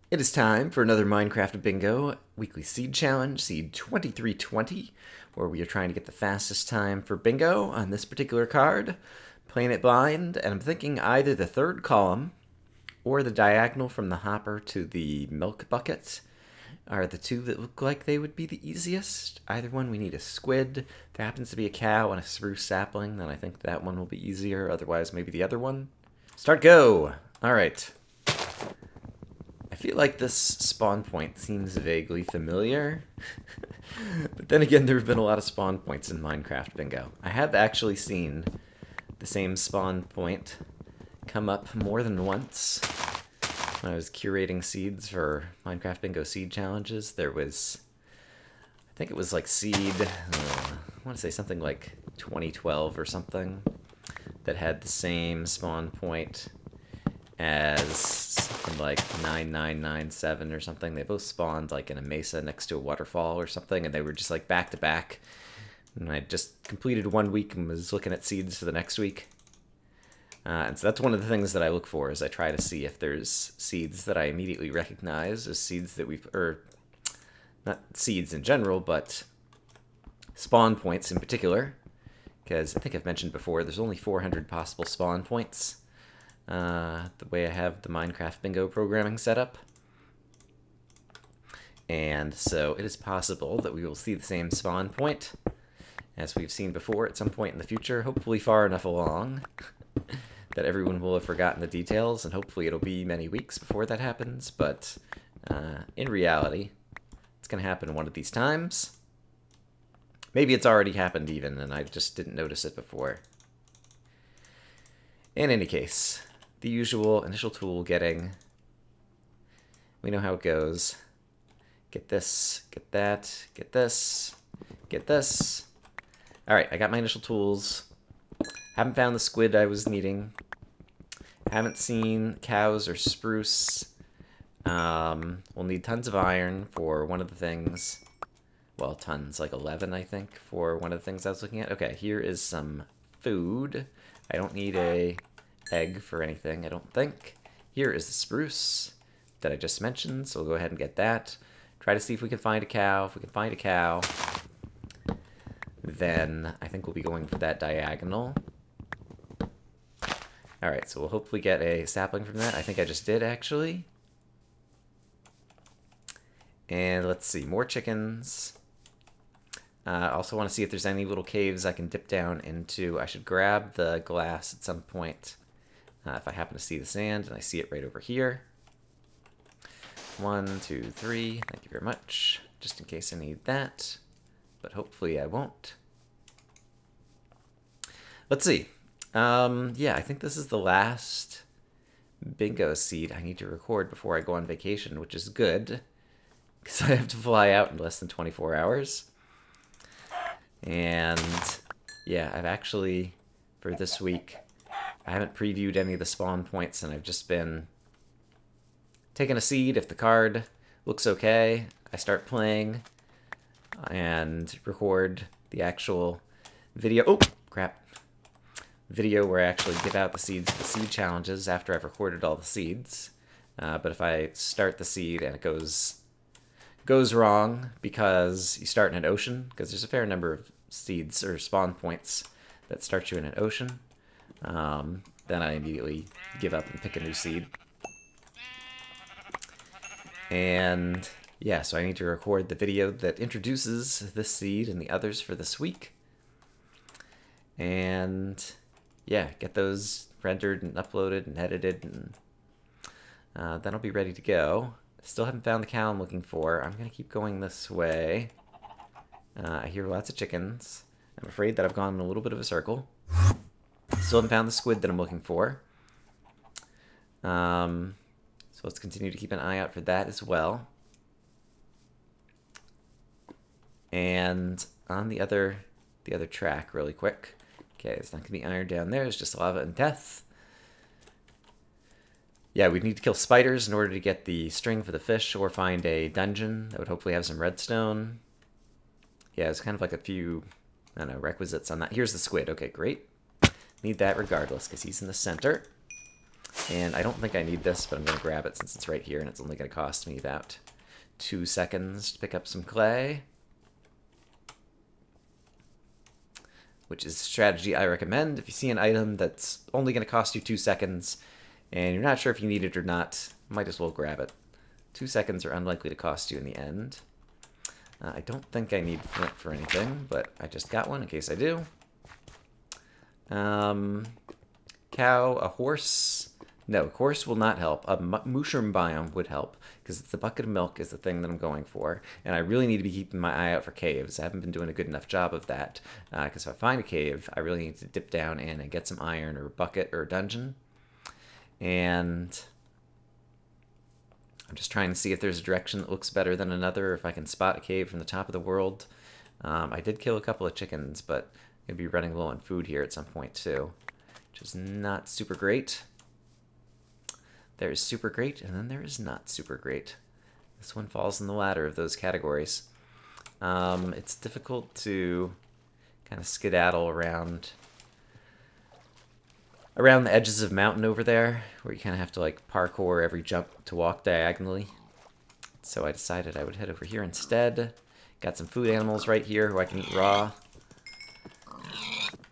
It is time for another Minecraft Bingo weekly seed challenge, seed 2320, where we are trying to get the fastest time for bingo on this particular card, playing it blind, and I'm thinking either the third column or the diagonal from the hopper to the milk bucket are the two that look like they would be the easiest. Either one, we need a squid. If there happens to be a cow and a spruce sapling, then I think that one will be easier. Otherwise, maybe the other one. Start go! Alright. I feel like this spawn point seems vaguely familiar. But then again, there have been a lot of spawn points in Minecraft Bingo. I have actually seen the same spawn point come up more than once. When I was curating seeds for Minecraft Bingo seed challenges, there was, I think it was like seed, I want to say something like 2012 or something, that had the same spawn point as something like 9997 or something. They both spawned like in a mesa next to a waterfall or something, and they were just like back to back. And I just completed 1 week and was looking at seeds for the next week. And so that's one of the things that I look for, is I try to see if there's seeds that I immediately recognize as seeds that we've, or not seeds in general, but spawn points in particular. Because I think I've mentioned before, there's only 400 possible spawn points. The way I have the Minecraft Bingo programming set up. And so it is possible that we will see the same spawn point as we've seen before at some point in the future, hopefully far enough along that everyone will have forgotten the details, and hopefully it'll be many weeks before that happens, but in reality, it's going to happen one of these times. Maybe it's already happened even, and I just didn't notice it before. In any case, the usual initial tool getting. We know how it goes. Get this, get that, get this, get this. Alright, I got my initial tools. Haven't found the squid I was needing. Haven't seen cows or spruce. We'll need tons of iron for one of the things. Well, tons, like 11, I think, for one of the things I was looking at. Okay, here is some food. I don't need a egg for anything, I don't think. Here is the spruce that I just mentioned, so we'll go ahead and get that. Try to see if we can find a cow. If we can find a cow, then I think we'll be going for that diagonal. Alright, so we'll hopefully get a sapling from that. I think I just did, actually. And let's see, more chickens. I also want to see if there's any little caves I can dip down into. I should grab the glass at some point if I happen to see the sand, and I see it right over here. 1, 2, 3, thank you very much, just in case I need that, but hopefully I won't. Let's see. Yeah, I think this is the last bingo seed I need to record before I go on vacation, which is good, because I have to fly out in less than 24 hours. And yeah, I've actually, for this week, I haven't previewed any of the spawn points, and I've just been taking a seed. If the card looks okay, I start playing and record the actual video. Oh, crap. Video where I actually give out the seeds for the seed challenges after I've recorded all the seeds. But if I start the seed and it goes wrong because you start in an ocean, because there's a fair number of seeds or spawn points that start you in an ocean, then I immediately give up and pick a new seed. And yeah, so I need to record the video that introduces this seed and the others for this week. And yeah, get those rendered and uploaded and edited, and then I'll be ready to go. Still haven't found the cow I'm looking for. I'm going to keep going this way. I hear lots of chickens. I'm afraid that I've gone in a little bit of a circle. Still haven't found the squid that I'm looking for. So let's continue to keep an eye out for that as well. And on the other track, really quick. Okay, it's not going to be iron down there. It's just lava and death. Yeah, we'd need to kill spiders in order to get the string for the fish, or find a dungeon that would hopefully have some redstone. Yeah, it's kind of like a few, I don't know, requisites on that. Here's the squid. Okay, great. Need that regardless, because he's in the center. And I don't think I need this, but I'm going to grab it since it's right here, and it's only going to cost me about 2 seconds to pick up some clay. Which is a strategy I recommend. If you see an item that's only going to cost you 2 seconds, and you're not sure if you need it or not, might as well grab it. 2 seconds are unlikely to cost you in the end. I don't think I need flint for anything, but I just got one in case I do. Cow, a horse. No, a horse will not help. A mushroom biome would help, because the bucket of milk is the thing that I'm going for. And I really need to be keeping my eye out for caves. I haven't been doing a good enough job of that, because if I find a cave, I really need to dip down in and get some iron or a bucket or a dungeon. And I'm just trying to see if there's a direction that looks better than another, if I can spot a cave from the top of the world. I did kill a couple of chickens, but I'm going to be running low on food here at some point too, which is not super great. There is super great, and then there is not super great. This one falls in the latter of those categories. It's difficult to kind of skedaddle around the edges of mountain over there, where you kind of have to like parkour every jump to walk diagonally. So I decided I would head over here instead. Got some food animals right here who I can eat raw.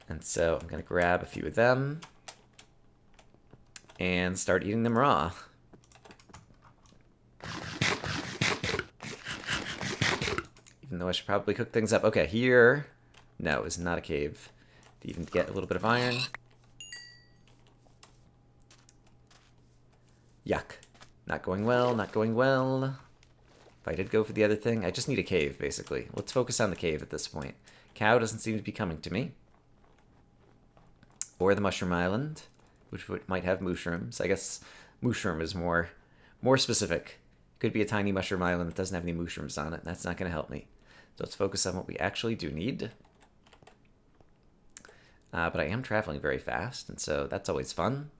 And so I'm going to grab a few of them and start eating them raw. Even though I should probably cook things up. Okay, here, no, is not a cave. To even get a little bit of iron. Yuck. Not going well, not going well. If I did go for the other thing, I just need a cave, basically. Let's focus on the cave at this point. Cow doesn't seem to be coming to me. Or the mushroom island, which might have mushrooms. I guess mushroom is more specific. Could be a tiny mushroom island that doesn't have any mushrooms on it. That's not going to help me. So let's focus on what we actually do need. But I am traveling very fast, and so that's always fun.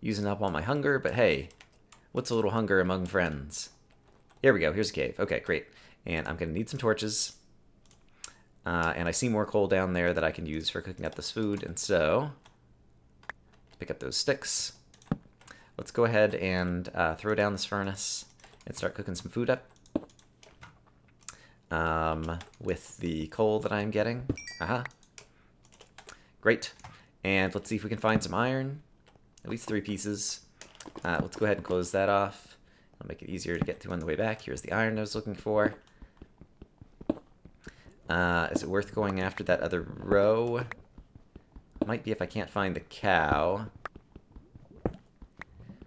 Using up all my hunger, but hey, what's a little hunger among friends? Here we go, here's a cave. Okay, great. And I'm going to need some torches. And I see more coal down there that I can use for cooking up this food, and so pick up those sticks. Let's go ahead and throw down this furnace and start cooking some food up. With the coal that I'm getting. Great. And let's see if we can find some iron. At least 3 pieces. Let's go ahead and close that off. I'll make it easier to get to on the way back. Here's the iron I was looking for. Is it worth going after that other row? Might be if I can't find the cow.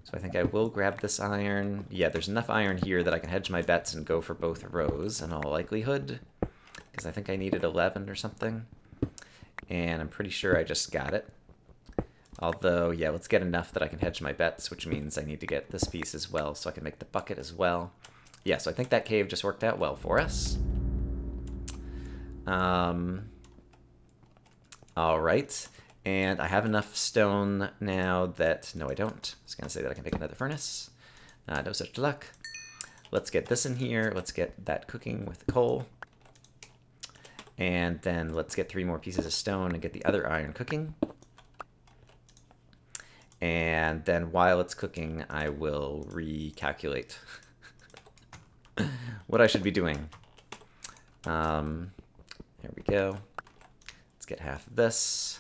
So I think I will grab this iron. Yeah, there's enough iron here that I can hedge my bets and go for both rows in all likelihood. Because I think I needed 11 or something. And I'm pretty sure I just got it. Although, yeah, let's get enough that I can hedge my bets, which means I need to get this piece as well so I can make the bucket as well. Yeah, so I think that cave just worked out well for us. Alright, and I have enough stone now that... No, I don't. I was going to say that I can make another furnace. No such luck. Let's get this in here. Let's get that cooking with the coal. And then let's get 3 more pieces of stone and get the other iron cooking. And then while it's cooking, I will recalculate what I should be doing. There we go. Let's get half of this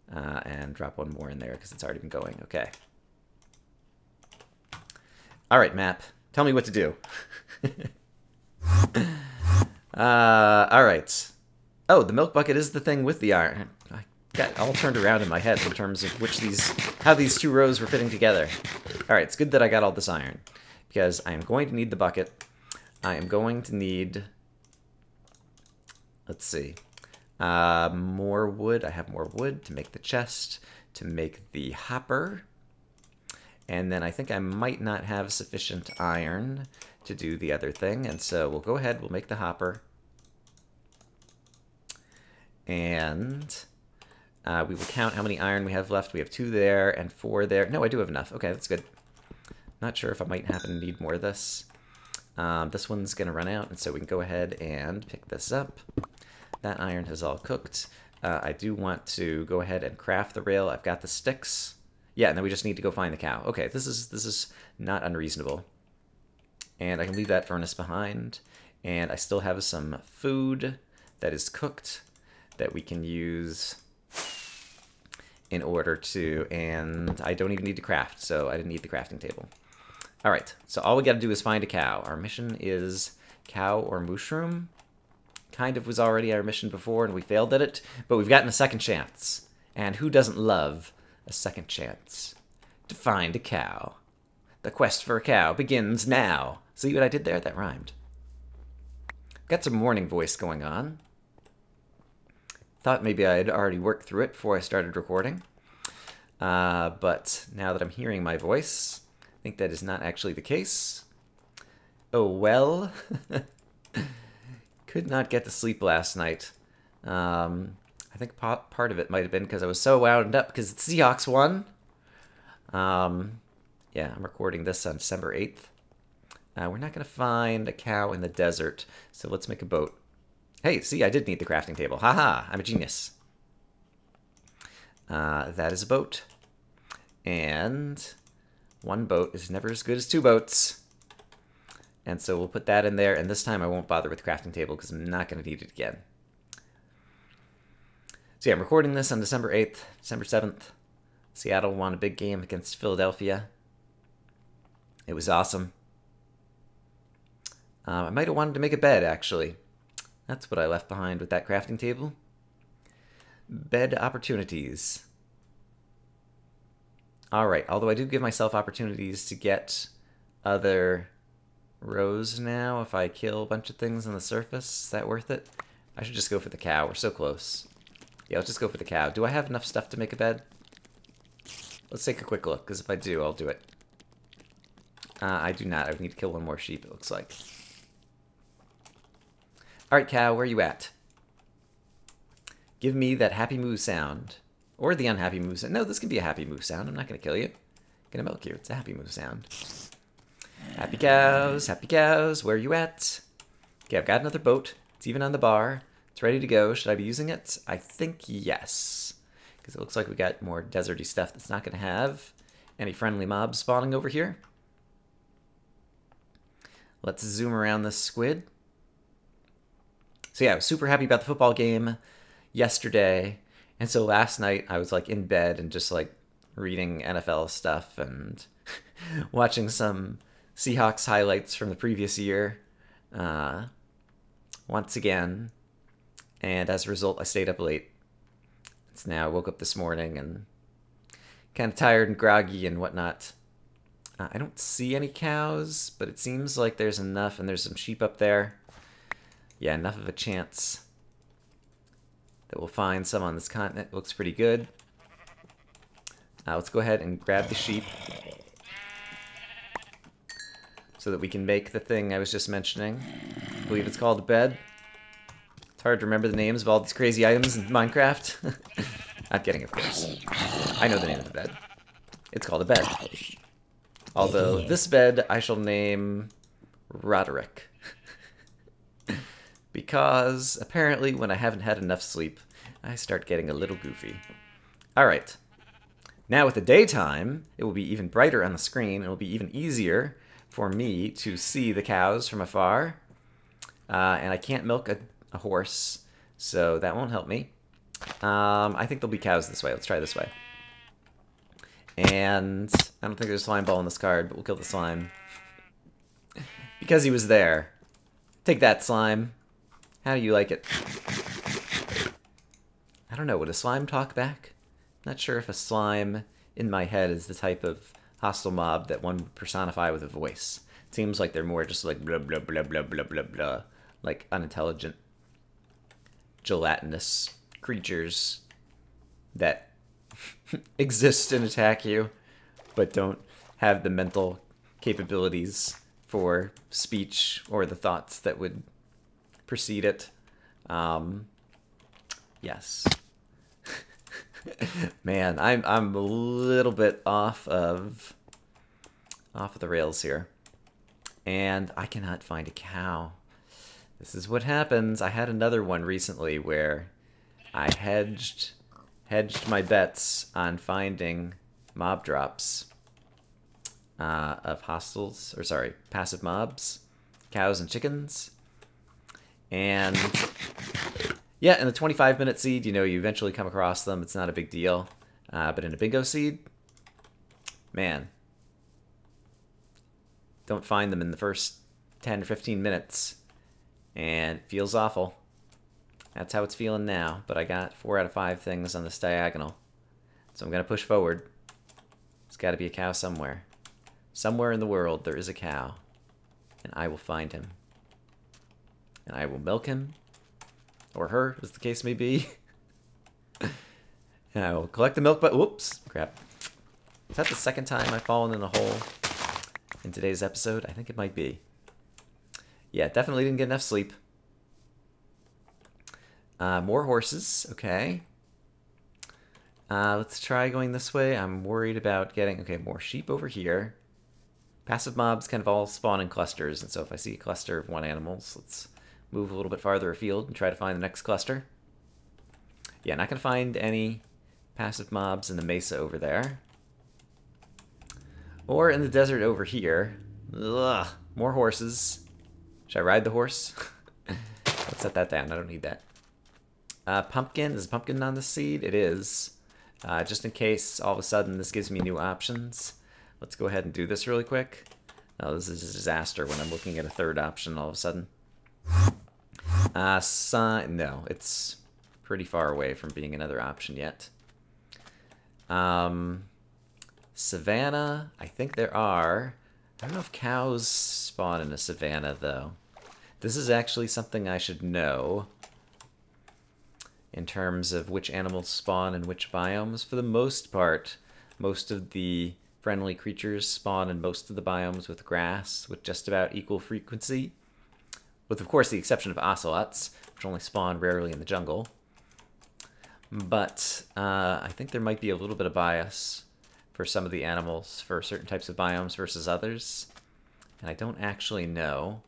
and drop 1 more in there because it's already been going. Okay. All right, map. Tell me what to do. All right. Oh, the milk bucket is the thing with the iron. I got all turned around in my head in terms of how these 2 rows were fitting together. All right, it's good that I got all this iron because I am going to need the bucket. I am going to need, let's see, more wood. I have more wood to make the chest, to make the hopper. And then I think I might not have sufficient iron to do the other thing. And so we'll go ahead, we'll make the hopper. And we will count how many iron we have left. We have 2 there and 4 there. No, I do have enough. Okay, that's good. Not sure if I might happen to need more of this. This one's going to run out, and so we can go ahead and pick this up. That iron has all cooked. I do want to go ahead and craft the rail. I've got the sticks. Yeah, and then we just need to go find the cow. Okay, this is not unreasonable. And I can leave that furnace behind. And I still have some food that is cooked that we can use in order to... And I don't even need to craft, so I didn't need the crafting table. Alright, so all we gotta do is find a cow. Our mission is cow or mushroom. Kind of was already our mission before, and we failed at it. But we've gotten a second chance. And who doesn't love a second chance to find a cow? The quest for a cow begins now. See what I did there? That rhymed. Got some morning voice going on. Thought maybe I had already worked through it before I started recording. But now that I'm hearing my voice, I think that is not actually the case. Oh well. Could not get to sleep last night. I think part of it might have been because I was so wound up because the Seahawks won. Yeah, I'm recording this on December 8th. We're not going to find a cow in the desert, so let's make a boat. Hey, see, I did need the crafting table. Haha, I'm a genius. That is a boat. And one boat is never as good as two boats. And so we'll put that in there, and this time I won't bother with the crafting table because I'm not going to need it again. So yeah, I'm recording this on December 8th, December 7th. Seattle won a big game against Philadelphia. It was awesome. I might have wanted to make a bed, actually. That's what I left behind with that crafting table. Bed opportunities. Alright, although I do give myself opportunities to get other rows now if I kill a bunch of things on the surface. Is that worth it? I should just go for the cow. We're so close. Yeah, let's just go for the cow. Do I have enough stuff to make a bed? Let's take a quick look, because if I do, I'll do it. I do not. I need to kill one more sheep, it looks like. Alright, cow, where are you at? Give me that happy moo sound. Or the unhappy moo sound. No, this can be a happy moo sound. I'm not going to kill you. I'm going to milk you. It's a happy moo sound. Happy cows, where are you at? Okay, I've got another boat. It's even on the bar. It's ready to go. Should I be using it? I think yes. Because it looks like we got more deserty stuff that's not going to have any friendly mobs spawning over here. Let's zoom around this squid. So yeah, I was super happy about the football game yesterday. And so last night I was like in bed and just like reading NFL stuff and watching some Seahawks highlights from the previous year once again. And as a result, I stayed up late. It's now, I woke up this morning and kind of tired and groggy and whatnot. I don't see any cows, but it seems like there's enough, and there's some sheep up there. Yeah, enough of a chance that we'll find some on this continent. It looks pretty good. Let's go ahead and grab the sheep so that we can make the thing I was just mentioning. I believe it's called a bed. It's hard to remember the names of all these crazy items in Minecraft. I'm kidding, of course. I know the name of the bed. It's called a bed. Although this bed I shall name Roderick. Because apparently when I haven't had enough sleep, I start getting a little goofy. Alright. Now with the daytime, it will be even brighter on the screen. It will be even easier for me to see the cows from afar. And I can't milk a horse, so that won't help me. I think there'll be cows this way. Let's try this way. And I don't think there's a slime ball in this card, but we'll kill the slime. Because he was there. Take that, slime. How do you like it? I don't know, would a slime talk back? Not sure if a slime in my head is the type of hostile mob that one would personify with a voice. It seems like they're more just like blah blah blah blah blah blah blah, like unintelligent, gelatinous creatures that exist and attack you, but don't have the mental capabilities for speech or the thoughts that would precede it. Yes. Man, I'm a little bit off of the rails here. And I cannot find a cow. This is what happens. I had another one recently where I hedged my bets on finding mob drops of hostiles, or sorry, passive mobs, cows and chickens. And yeah, in the 25-minute seed, you know, you eventually come across them. It's not a big deal. But in a bingo seed, man, don't find them in the first 10 or 15 minutes. And it feels awful. That's how it's feeling now. But I got 4 out of 5 things on this diagonal. So I'm going to push forward. There's got to be a cow somewhere. Somewhere in the world there is a cow. And I will find him. And I will milk him. Or her, as the case may be. And I will collect the milk, but whoops, crap. Is that the second time I've fallen in a hole in today's episode? I think it might be. Yeah, definitely didn't get enough sleep. More horses, okay. Let's try going this way. I'm worried about getting, okay, more sheep over here. Passive mobs kind of all spawn in clusters, and so if I see a cluster of one animals, let's move a little bit farther afield and try to find the next cluster. Yeah, not going to find any passive mobs in the mesa over there. Or in the desert over here. Ugh, more horses. Should I ride the horse? Let's set that down. I don't need that. Pumpkin. Is pumpkin on the seed? It is. Just in case all of a sudden this gives me new options. Let's go ahead and do this really quick. Oh, this is a disaster when I'm looking at a third option all of a sudden. No, it's pretty far away from being another option yet. Savannah, I think there are. I don't know if cows spawn in a savannah, though. This is actually something I should know in terms of which animals spawn in which biomes. For the most part, most of the friendly creatures spawn in most of the biomes with grass with just about equal frequency. With, of course, the exception of ocelots, which only spawn rarely in the jungle. But I think there might be a little bit of bias for some of the animals for certain types of biomes versus others. And I don't actually know.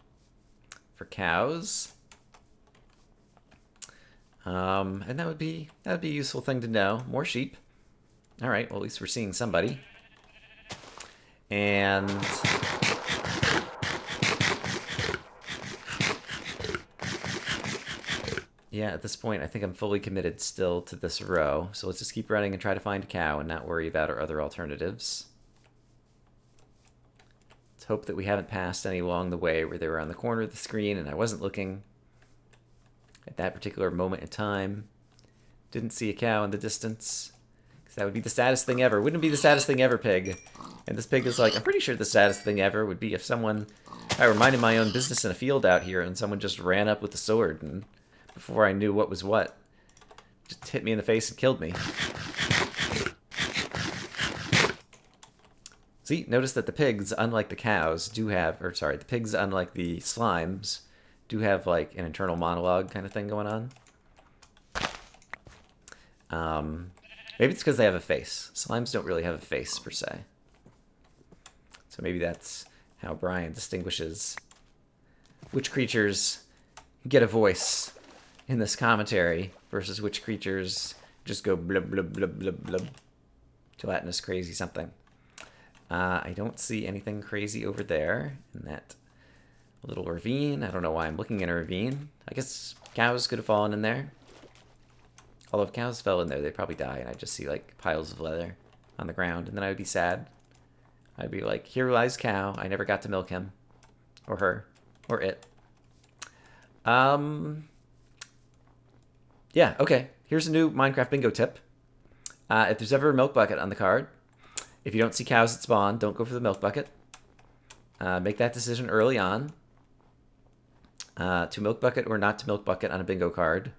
For cows. And that would be a useful thing to know. More sheep. Alright, well at least we're seeing somebody. And yeah, at this point, I think I'm fully committed still to this row. So let's just keep running and try to find a cow and not worry about our other alternatives. Let's hope that we haven't passed any along the way where they were on the corner of the screen and I wasn't looking at that particular moment in time. Didn't see a cow in the distance. Because that would be the saddest thing ever. Wouldn't it be the saddest thing ever, pig? And this pig is like, I'm pretty sure the saddest thing ever would be if someone, I were minding my own business in a field out here and someone just ran up with a sword and before I knew what was what, just hit me in the face and killed me. See, notice that the pigs, unlike the cows, do have, or sorry, the pigs, unlike the slimes, do have like an internal monologue kind of thing going on. Maybe it's because they have a face. Slimes don't really have a face, per se. So maybe that's how Brian distinguishes which creatures get a voice in this commentary versus which creatures just go blub blub blub blub blub. Gelatinous crazy something. I don't see anything crazy over there in that little ravine. I don't know why I'm looking in a ravine. I guess cows could have fallen in there. Although if cows fell in there, they'd probably die, and I'd just see like piles of leather on the ground, and then I would be sad. I'd be like, here lies cow. I never got to milk him. Or her. Or it. Yeah, okay. Here's a new Minecraft bingo tip. If there's ever a milk bucket on the card, if you don't see cows that spawn, don't go for the milk bucket. Make that decision early on. To milk bucket or not to milk bucket on a bingo card.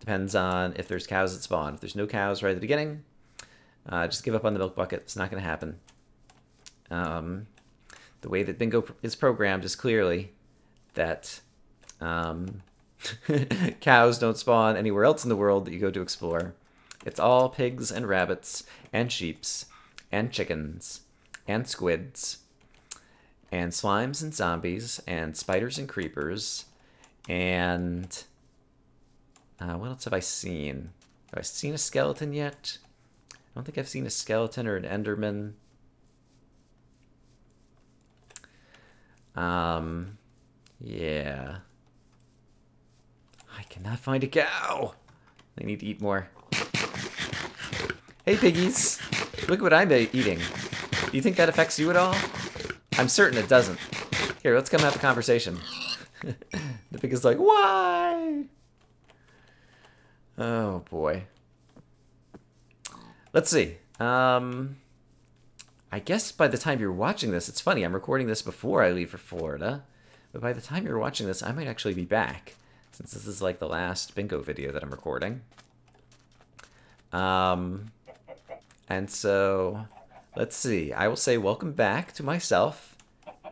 Depends on if there's cows that spawn. If there's no cows right at the beginning, just give up on the milk bucket. It's not going to happen. The way that bingo is programmed is clearly that cows don't spawn anywhere else in the world that you go to explore. It's all pigs and rabbits and sheeps and chickens and squids and slimes and zombies and spiders and creepers and what else have I seen? Have I seen a skeleton yet? don't think I've seen a skeleton or an enderman. Yeah. I cannot find a cow. I need to eat more. Hey, piggies. Look what I'm eating. Do you think that affects you at all? I'm certain it doesn't. Here, let's come have a conversation. The pig is like, why? Oh, boy. Let's see. I guess by the time you're watching this, it's funny, I'm recording this before I leave for Florida. But by the time you're watching this, I might actually be back, since this is like the last bingo video that I'm recording. And so, let's see. I will say welcome back to myself.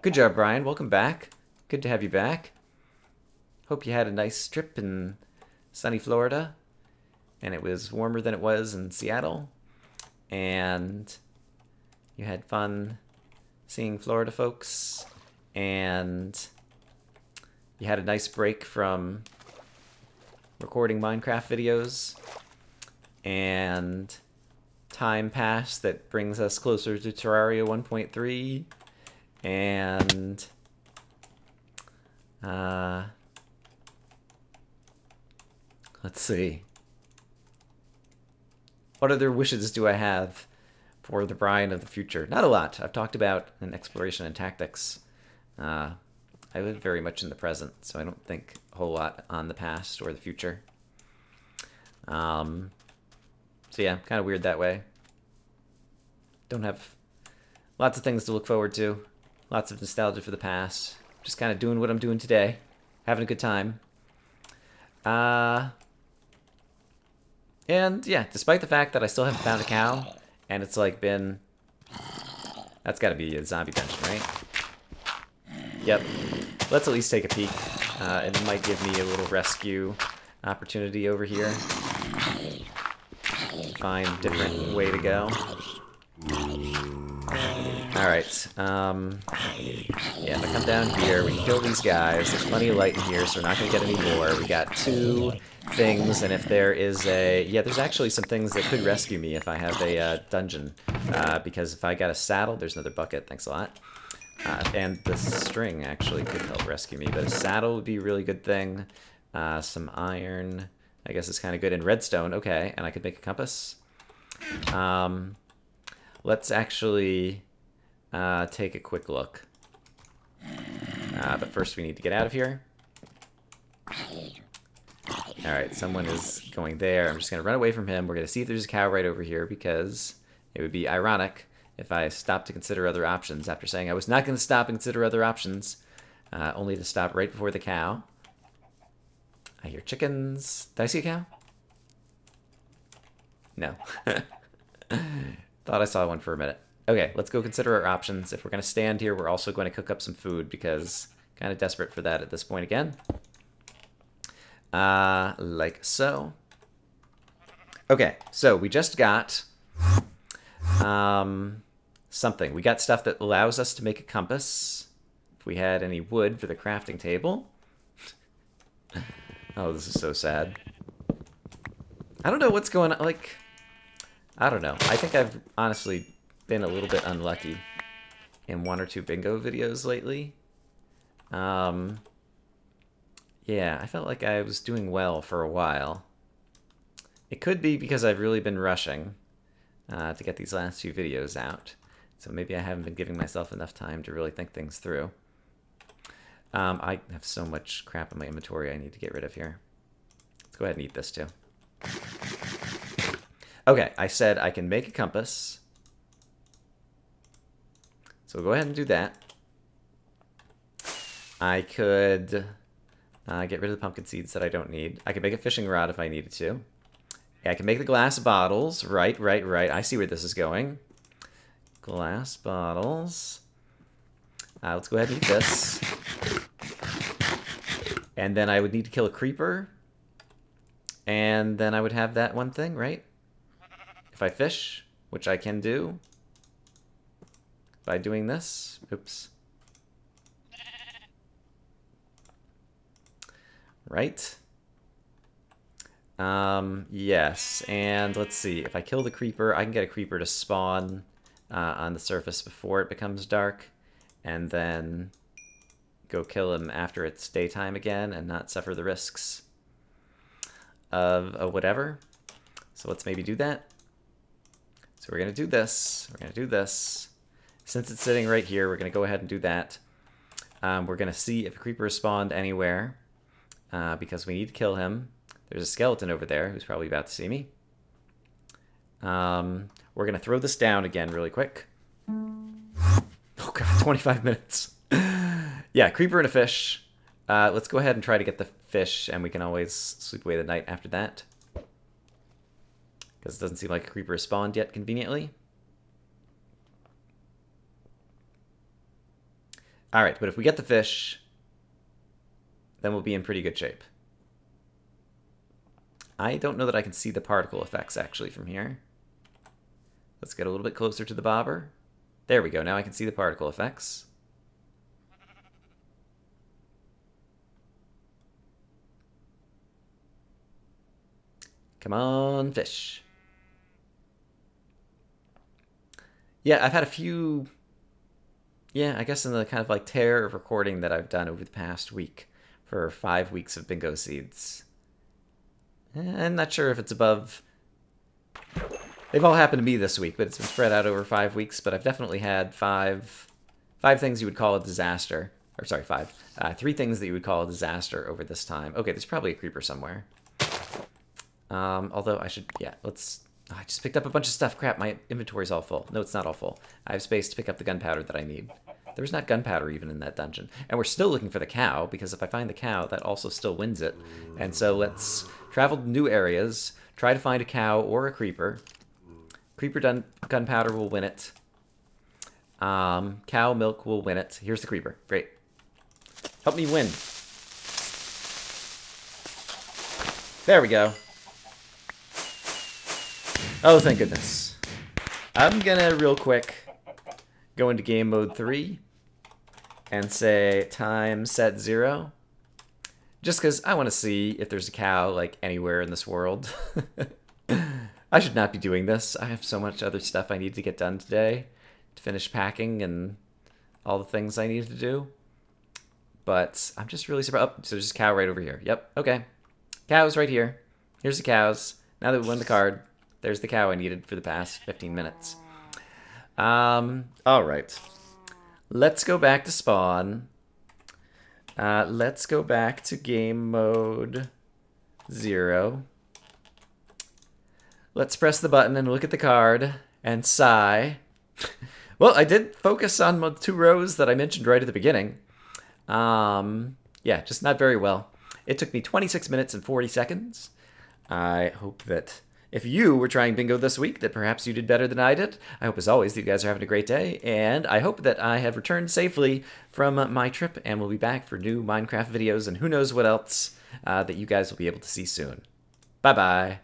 Good job, Brian. Welcome back. Good to have you back. Hope you had a nice trip in sunny Florida. And it was warmer than it was in Seattle. And you had fun seeing Florida folks. And you had a nice break from recording Minecraft videos. And time passed that brings us closer to Terraria 1.3. And let's see. What other wishes do I have for the Brian of the future? Not a lot. I've talked about an exploration and tactics. I live very much in the present, so I don't think a whole lot on the past or the future. So yeah, kind of weird that way. Don't have lots of things to look forward to. Lots of nostalgia for the past. Just kind of doing what I'm doing today. Having a good time. And yeah, despite the fact that I still haven't found a cow, and it's like been... That's gotta be a zombie dungeon, right? Yep. Let's at least take a peek. It might give me a little rescue opportunity over here. Find a different way to go. Alright, yeah, if I come down here, we can kill these guys. There's plenty of light in here, so we're not going to get any more. We got 2 things, and if there is a... Yeah, there's actually some things that could rescue me if I have a dungeon. Because if I got a saddle, there's another bucket, thanks a lot. And the string actually could help rescue me, but a saddle would be a really good thing. Some iron, I guess is kind of good. And redstone, okay, and I could make a compass. Let's actually take a quick look. But first we need to get out of here. Alright, someone is going there. I'm just going to run away from him. We're going to see if there's a cow right over here, because it would be ironic if I stopped to consider other options after saying I was not going to stop and consider other options, only to stop right before the cow. I hear chickens. Did I see a cow? No. Thought I saw one for a minute. Okay, let's go consider our options. If we're going to stand here, we're also going to cook up some food because kind of desperate for that at this point again. Like so. Okay, so we just got something. We got stuff that allows us to make a compass. If we had any wood for the crafting table. Oh, this is so sad. I don't know what's going on. Like, I don't know. I think I've honestly been a little bit unlucky in 1 or 2 bingo videos lately. Yeah, I felt like I was doing well for a while. It could be because I've really been rushing to get these last few videos out. So maybe I haven't been giving myself enough time to really think things through. I have so much crap in my inventory I need to get rid of here. Let's go ahead and eat this too. Okay, I said I can make a compass. So we'll go ahead and do that. I could get rid of the pumpkin seeds that I don't need. I could make a fishing rod if I needed to. Yeah, I can make the glass bottles. Right. I see where this is going. Glass bottles. Let's go ahead and eat this. And then I would need to kill a creeper. And then I would have that one thing, right? If I fish, which I can do by doing this. Oops. Right. Yes, and let's see. If I kill the creeper, I can get a creeper to spawn on the surface before it becomes dark, and then go kill him after it's daytime again and not suffer the risks of whatever. So let's maybe do that. So we're going to do this. We're going to do this. Since it's sitting right here, we're going to go ahead and do that. We're going to see if a creeper is spawned anywhere because we need to kill him. There's a skeleton over there who's probably about to see me. We're going to throw this down again really quick. Oh god, 25 minutes. Yeah, creeper and a fish. Let's go ahead and try to get the fish, and we can always sleep away the night after that. Because it doesn't seem like a creeper has spawned yet, conveniently. Alright, but if we get the fish, then we'll be in pretty good shape. I don't know that I can see the particle effects, actually, from here. Let's get a little bit closer to the bobber. There we go, now I can see the particle effects. Come on, fish. Yeah, I've had a few... Yeah, I guess in the kind of like tear of recording that I've done over the past week for 5 weeks of bingo seeds. I'm not sure if it's above... They've all happened to me this week, but it's been spread out over 5 weeks, but I've definitely had five things you would call a disaster. Or sorry, five. 3 things that you would call a disaster over this time. Okay, there's probably a creeper somewhere. Although I should... Yeah, let's... Oh, I just picked up a bunch of stuff. Crap, my inventory's all full. No, it's not all full. I have space to pick up the gunpowder that I need. There's not gunpowder even in that dungeon. And we're still looking for the cow, because if I find the cow, that also still wins it. And so let's travel to new areas, try to find a cow or a creeper. Creeper gunpowder will win it. Cow milk will win it. Here's the creeper. Great. Help me win. There we go. Oh, thank goodness. I'm gonna, real quick, go into game mode 3 and say time set 0. Just because I want to see if there's a cow, like, anywhere in this world. I should not be doing this. I have so much other stuff I need to get done today to finish packing and all the things I need to do. But I'm just really surprised. Oh, so there's a cow right over here. Yep, okay. Cows right here. Here's the cows. Now that we won the card, there's the cow I needed for the past 15 minutes. Alright. Let's go back to spawn. Let's go back to game mode 0. Let's press the button and look at the card and sigh. Well, I did focus on the 2 rows that I mentioned right at the beginning. Yeah, just not very well. It took me 26 minutes and 40 seconds. I hope that if you were trying bingo this week, that perhaps you did better than I did. I hope, as always, that you guys are having a great day, and I hope that I have returned safely from my trip and will be back for new Minecraft videos and who knows what else that you guys will be able to see soon. Bye-bye.